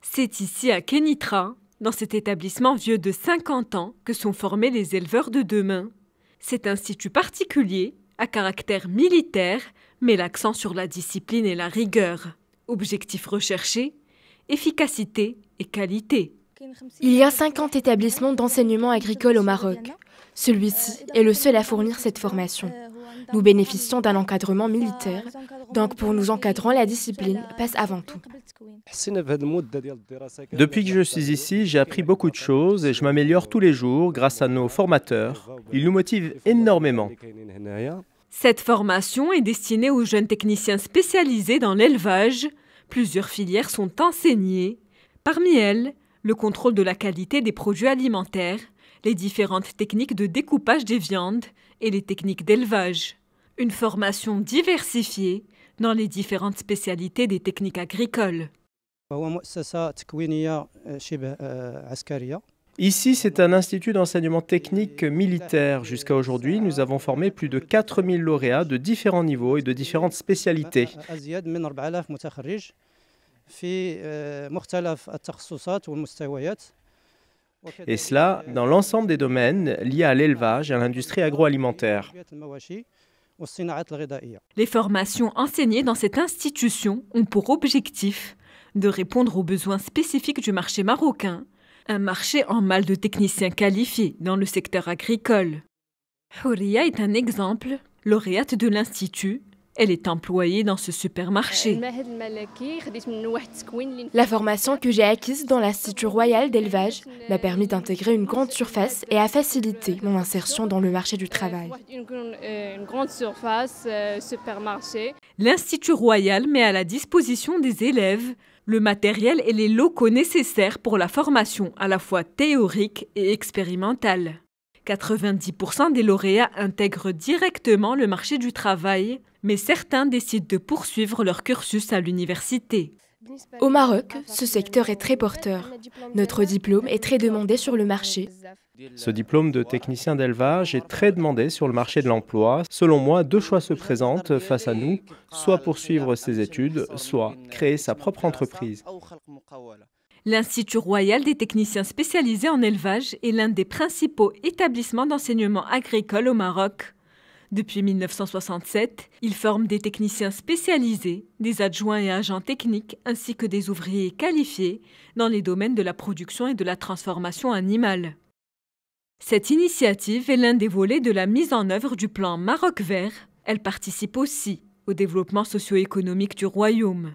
C'est ici à Kénitra, dans cet établissement vieux de 50 ans, que sont formés les éleveurs de demain. Cet institut particulier, à caractère militaire, met l'accent sur la discipline et la rigueur. Objectif recherché, efficacité et qualité. Il y a 50 établissements d'enseignement agricole au Maroc. Celui-ci est le seul à fournir cette formation. Nous bénéficions d'un encadrement militaire, donc pour nous encadrants, la discipline passe avant tout. Depuis que je suis ici, j'ai appris beaucoup de choses et je m'améliore tous les jours grâce à nos formateurs. Ils nous motivent énormément. Cette formation est destinée aux jeunes techniciens spécialisés dans l'élevage. Plusieurs filières sont enseignées. Parmi elles, le contrôle de la qualité des produits alimentaires, les différentes techniques de découpage des viandes et les techniques d'élevage. Une formation diversifiée dans les différentes spécialités des techniques agricoles. Ici, c'est un institut d'enseignement technique militaire. Jusqu'à aujourd'hui, nous avons formé plus de 4000 lauréats de différents niveaux et de différentes spécialités. Et cela dans l'ensemble des domaines liés à l'élevage et à l'industrie agroalimentaire. Les formations enseignées dans cette institution ont pour objectif de répondre aux besoins spécifiques du marché marocain, un marché en mal de techniciens qualifiés dans le secteur agricole. Houria est un exemple, lauréate de l'Institut. Elle est employée dans ce supermarché. La formation que j'ai acquise dans l'Institut royal d'élevage m'a permis d'intégrer une grande surface et a facilité mon insertion dans le marché du travail. L'Institut royal met à la disposition des élèves le matériel et les locaux nécessaires pour la formation à la fois théorique et expérimentale. 90% des lauréats intègrent directement le marché du travail, mais certains décident de poursuivre leur cursus à l'université. Au Maroc, ce secteur est très porteur. Notre diplôme est très demandé sur le marché. Ce diplôme de technicien d'élevage est très demandé sur le marché de l'emploi. Selon moi, deux choix se présentent face à nous, soit poursuivre ses études, soit créer sa propre entreprise. L'Institut royal des techniciens spécialisés en élevage est l'un des principaux établissements d'enseignement agricole au Maroc. Depuis 1967, il forme des techniciens spécialisés, des adjoints et agents techniques, ainsi que des ouvriers qualifiés dans les domaines de la production et de la transformation animale. Cette initiative est l'un des volets de la mise en œuvre du plan Maroc vert. Elle participe aussi au développement socio-économique du royaume.